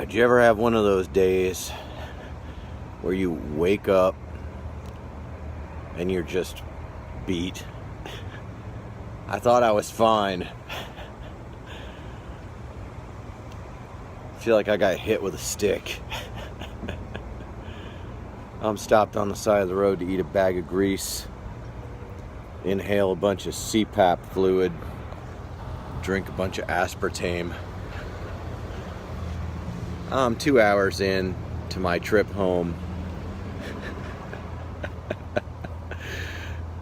Did you ever have one of those days where you wake up and you're just beat? I thought I was fine. I feel like I got hit with a stick. I'm stopped on the side of the road to eat a bag of grease, inhale a bunch of CPAP fluid, drink a bunch of aspartame. I'm 2 hours in to my trip home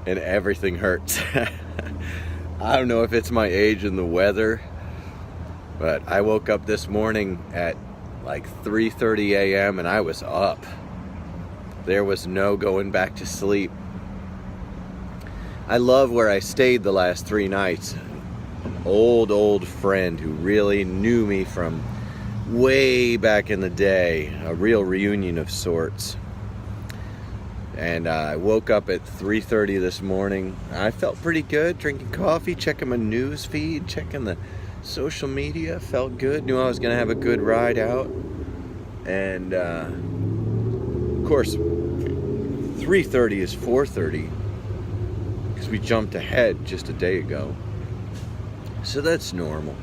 and everything hurts. I don't know if it's my age and the weather, but I woke up this morning at like 3:30 a.m. and I was up. There was no going back to sleep. I love where I stayed the last 3 nights. An old friend who really knew me from way back in the day, a real reunion of sorts. And I woke up at 3:30 this morning. I felt pretty good, drinking coffee, checking my news feed, checking the social media. Felt good, knew I was gonna have a good ride out. And of course 3:30 is 4:30 because we jumped ahead just a day ago, so that's normal.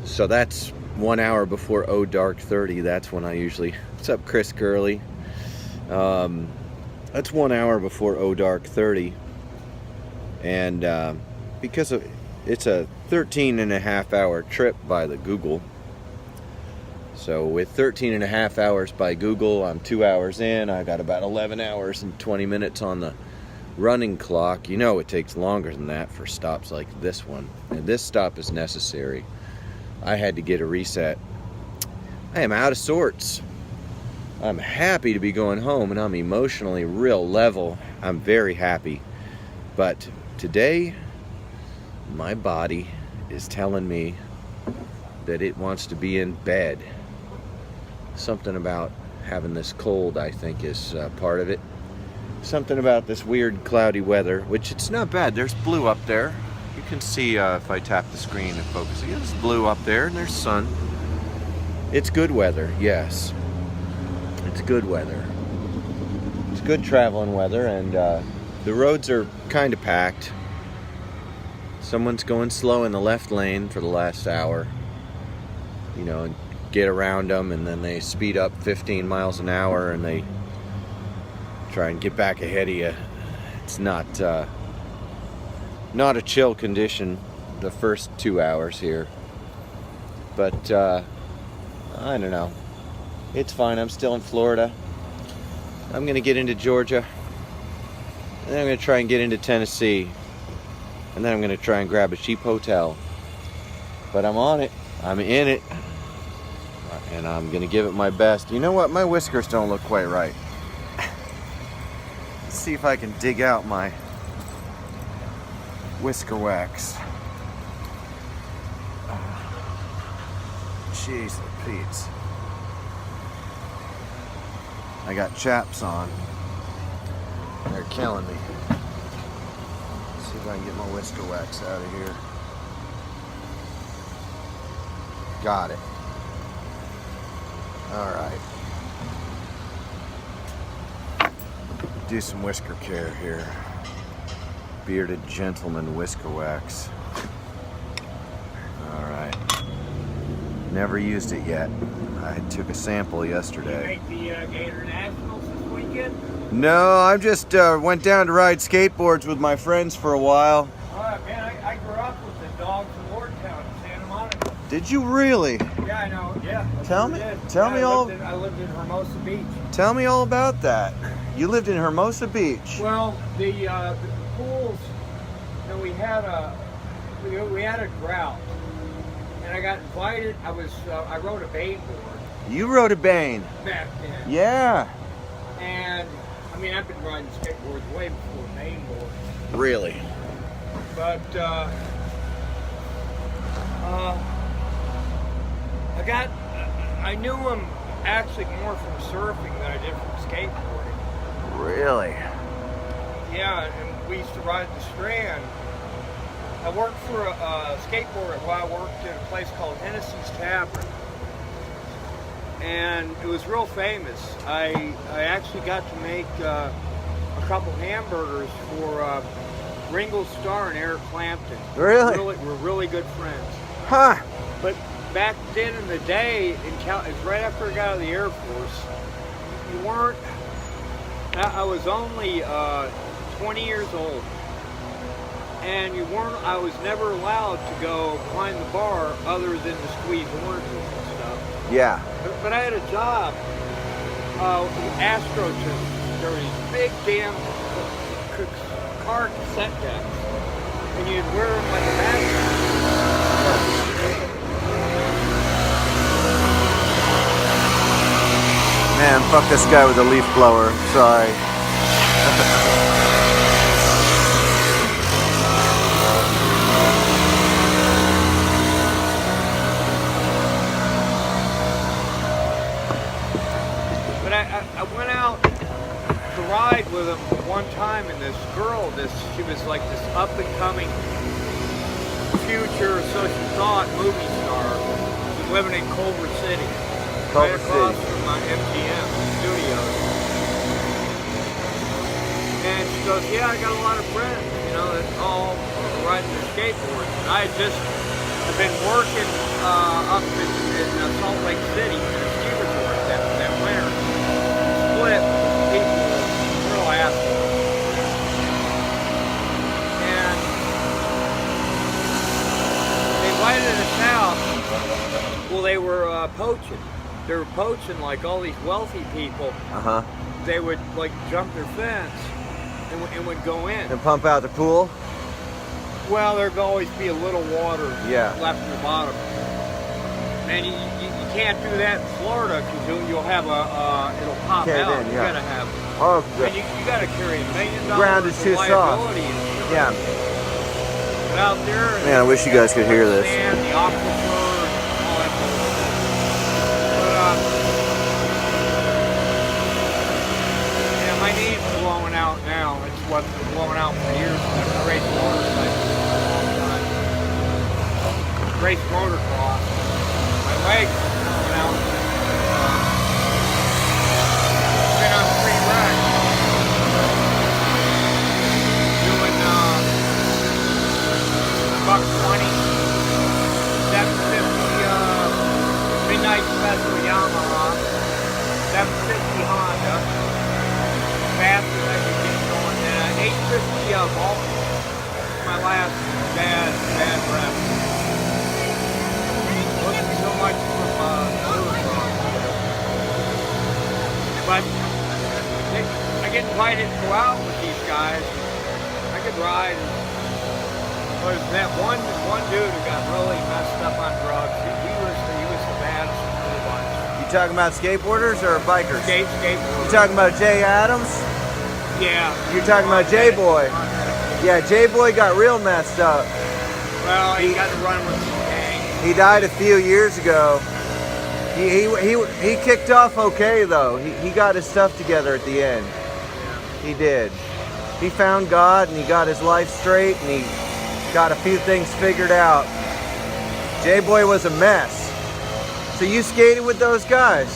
So that's 1 hour before dark 30. That's when I usually... What's up, Chris Gurley? That's 1 hour before dark 30. And because it's a 13.5 hour trip by the Google. So with 13.5 hours by Google, I'm 2 hours in. I got about 11 hours and 20 minutes on the running clock. You know it takes longer than that for stops like this one. And this stop is necessary. I had to get a reset. I am out of sorts. I'm happy to be going home, and I'm emotionally real level. I'm very happy. But today, my body is telling me that it wants to be in bed. Something about having this cold, I think, is part of it. Something about this weird cloudy weather, which it's not bad. There's blue up there. You can see if I tap the screen and focus. Yeah, there's blue up there, and there's sun. It's good weather, yes. It's good weather. It's good traveling weather, and the roads are kind of packed. Someone's going slow in the left lane for the last hour. You know, and get around them, and then they speed up 15 miles an hour, and they try and get back ahead of you. It's not a chill condition the first 2 hours here, but I don't know, it's fine. I'm still in Florida. I'm gonna get into Georgia, and then I'm gonna try and get into Tennessee, and then I'm gonna try and grab a cheap hotel. But I'm on it, I'm in it, and I'm gonna give it my best. You know what, my whiskers don't look quite right. Let's see if I can dig out my whisker wax. Jeez Pete's. I got chaps on. They're killing me. Let's see if I can get my whisker wax out of here. Got it. Alright. Do some whisker care here. Bearded Gentleman whisker wax. Alright. Never used it yet. I took a sample yesterday. Did you make the Gator Nationals this weekend? No, I just went down to ride skateboards with my friends for a while. Alright, man, I grew up with the dogs in Wardtown in Santa Monica. Did you really? Yeah, I know, yeah. Tell me all. I lived in Hermosa Beach. Tell me all about that. You lived in Hermosa Beach. Well, the pools, you know, we had a drought, and I got invited. I rode a Bane board. You rode a Bane back then. Yeah. And I mean, I've been riding skateboards way before Bane board. Really? But I knew him actually more from surfing than I did from skateboarding. Really? Yeah, and we used to ride the Strand I worked for a skateboarder. Well, I worked at a place called Hennessy's Tavern, and it was real famous. I actually got to make a couple hamburgers for Ringo Starr and Eric Clapton. Really? We're really good friends. Huh. But back then in the day, it's right after I got out of the Air Force, you weren't. I was only 20 years old. And I was never allowed to go behind the bar other than to squeeze oranges and stuff. Yeah. But I had a job with AstroTune. There were these big damn car cassette decks. And you'd wear them like a backpack. Man, fuck this guy with the leaf blower. Sorry. But I went out to ride with him one time, and this girl, she was like this up and coming future, so she thought, movie star. She was living in Culver City. Right across from my MGM studios. And she goes, yeah, I got a lot of friends, that all riding their skateboards. And I had just been working up in Salt Lake City in a ski resort that winter. Split people, real assholes. And they invited us out. Well, they were poaching. They were poaching like all these wealthy people. Uh-huh. They would like jump their fence and would go in. And pump out the pool? Well, there'd always be a little water left in the bottom. And you can't do that in Florida because you'll have it'll pop out. You gotta have. Oh, and you gotta carry $1 million ground is too soft. Yeah. But out there, man, I wish you guys could hear this. Sand, the aquifer, and all that bullshit. Yeah, my name's blowing out now. It's what's been blowing out for years. I've raced motorcycles for a long time. Raced motocross. My legs are blowing out. Been on 3 rides. Doing $120, 750 Midnight Special Yamaha, 750 Honda, fast as I could get going, and 850 Volt. My last bad rep. Wasn't so much from motocross. But I get invited to go out with these guys. I could ride. But that one dude who got really messed up on drugs, he was the baddest of the bunch. You talking about skateboarders or bikers? Skateboarders. You talking about Jay Adams? Yeah. You're talking about J-Boy. Yeah, J-Boy got real messed up. Well, he got to run with some gang. He died a few years ago. He kicked off okay though. He got his stuff together at the end. He did. He found God and he got his life straight and he got a few things figured out. J-Boy was a mess. So you skated with those guys?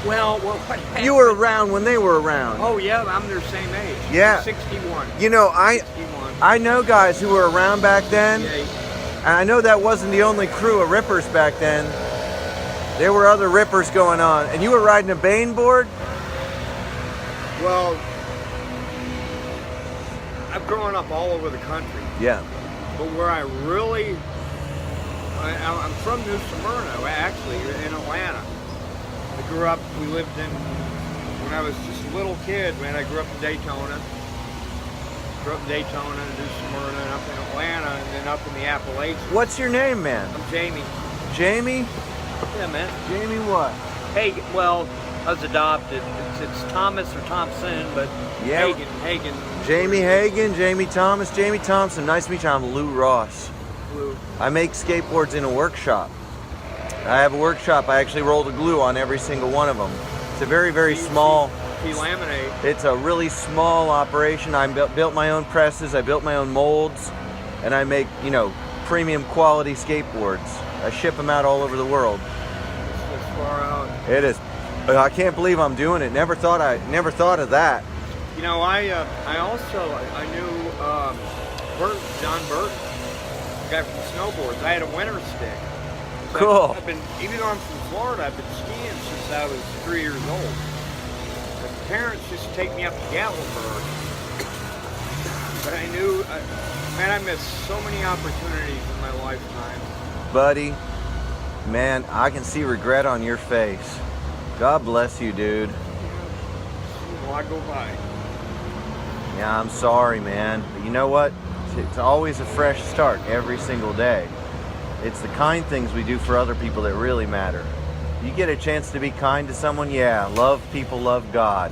Well, what happened? You were around when they were around. Oh yeah, I'm their same age. Yeah. 61. You know, 61. I know guys who were around back then. Yeah. And I know that wasn't the only crew of rippers back then. There were other rippers going on. And you were riding a Bane board? Well, I've grown up all over the country. Yeah. But where I really, I'm from New Smyrna, actually, in Atlanta. I grew up, we lived in, when I was just a little kid, man, I grew up in Daytona. Grew up in Daytona, New Smyrna, and up in Atlanta, and then up in the Appalachians. What's your name, man? I'm Jamie. Jamie? Yeah, man. Jamie what? Hey, well, I was adopted. It's Thomas or Thompson, but Yeah. Hagen. Jamie Hagan, Jamie Thomas, Jamie Thompson. Nice to meet you. I'm Lou Ross. Lou. I make skateboards in a workshop. I have a workshop. I actually roll the glue on every single one of them. It's a very, very small. He laminate. It's a really small operation. I built my own presses. I built my own molds. and I make, you know, premium quality skateboards. I ship them out all over the world. It's far out. It is. I can't believe I'm doing it. Never thought of that. You know, I knew John Burton, the guy from snowboards. I had a winter stick. So Cool. Even though I'm from Florida, I've been skiing since I was 3 years old. My parents used to take me up to Gatlinburg. But I knew, man, I missed so many opportunities in my lifetime. Buddy, man, I can see regret on your face. God bless you, dude. Well, I go by. Yeah, I'm sorry, man. But you know what? It's always a fresh start every single day. It's the kind things we do for other people that really matter. You get a chance to be kind to someone, yeah, love people, love God.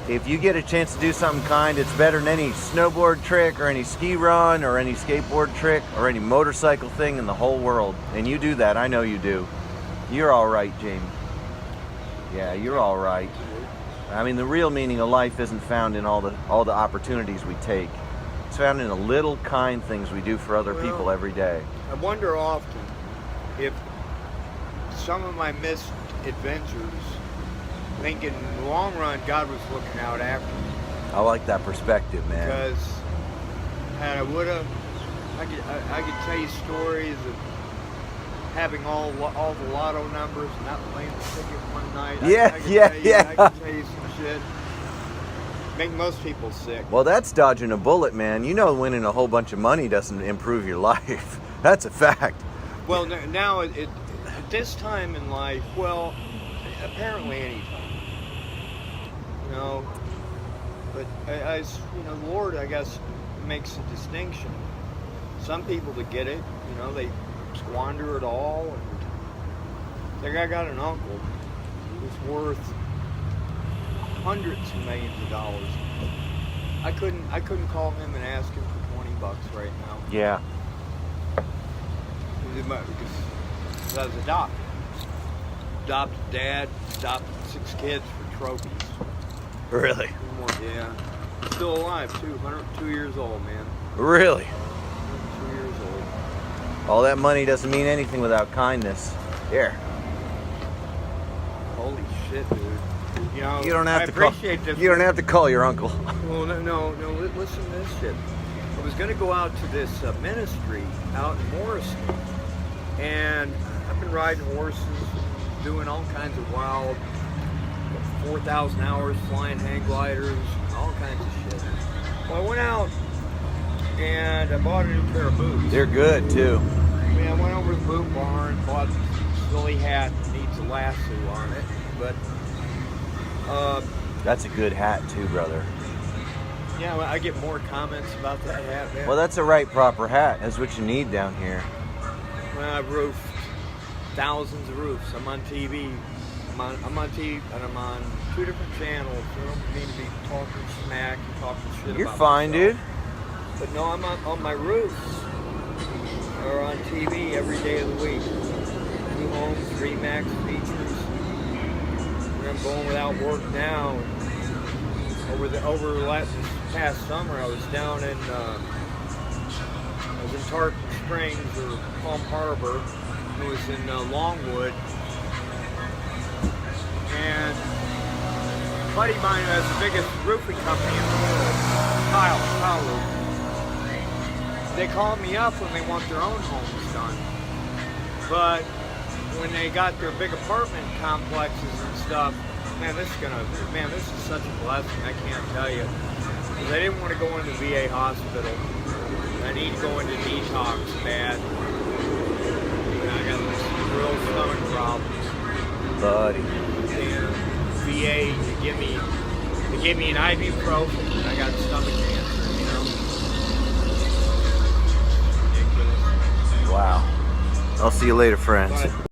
If you get a chance to do something kind, it's better than any snowboard trick or any ski run or any skateboard trick or any motorcycle thing in the whole world. And you do that, I know you do. You're all right, Jamie. Yeah, you're all right. I mean, the real meaning of life isn't found in all the opportunities we take. It's found in the little kind things we do for other people every day. I wonder often if some of my missed adventures, thinking in the long run God was looking out after me. I like that perspective, man. Because had I woulda, I could tell you stories of having all the lotto numbers and not playing the ticket one night. I can tell you some shit. Make most people sick. Well, that's dodging a bullet, man. You know, winning a whole bunch of money doesn't improve your life. That's a fact. Well, now at this time in life, well, apparently any time. You know, but you know, the Lord, I guess, makes a distinction. Some people that get it, you know, they squander it all. And like I got an uncle who's worth hundreds of millions of dollars. I couldn't call him and ask him for $20 right now. Yeah. Because I was adopted dad, adopted 6 kids for trophies. Really? Yeah. Still alive too, 102 years old, man. Really? 102 years old. All that money doesn't mean anything without kindness. Here. Holy shit, dude. You know, You don't have I to call. appreciate this. You don't have to call your uncle. Well, no. Listen to this shit. I was going to go out to this ministry out in Morrison, and I've been riding horses, doing all kinds of wild, 4,000 hours flying hang gliders, all kinds of shit. Well, I went out and I bought a new pair of boots. They're good too. I mean, I went over to the boot barn, bought a silly hat that needs a lasso on it, but That's a good hat too, brother. yeah, well, I get more comments about that hat, man. Well, that's the right proper hat. That's what you need down here. Well, I've roofed thousands of roofs. I'm on TV. I'm on TV, and I'm on 2 different channels. I don't mean to be talking smack and talking shit. You're about fine, myself. dude. But no, I'm on my roofs. Or on TV every day of the week. 2 homes, 3 max features. I'm going without work now. Over the past summer, I was down in Tarpon Springs or Palm Harbor. I was in Longwood, and a buddy of mine who has the biggest roofing company in the world, tile roof. They called me up when they want their own homes done, but when they got their big apartment complexes and stuff, man, this is such a blessing. I can't tell you. 'Cause I didn't want to go into the VA hospital. I need to go into detox bad. And I got this real stomach problems. Buddy. And VA, they gave me an ibuprofen, and I got stomach cancer. You know. Ridiculous. Wow. I'll see you later, friends. But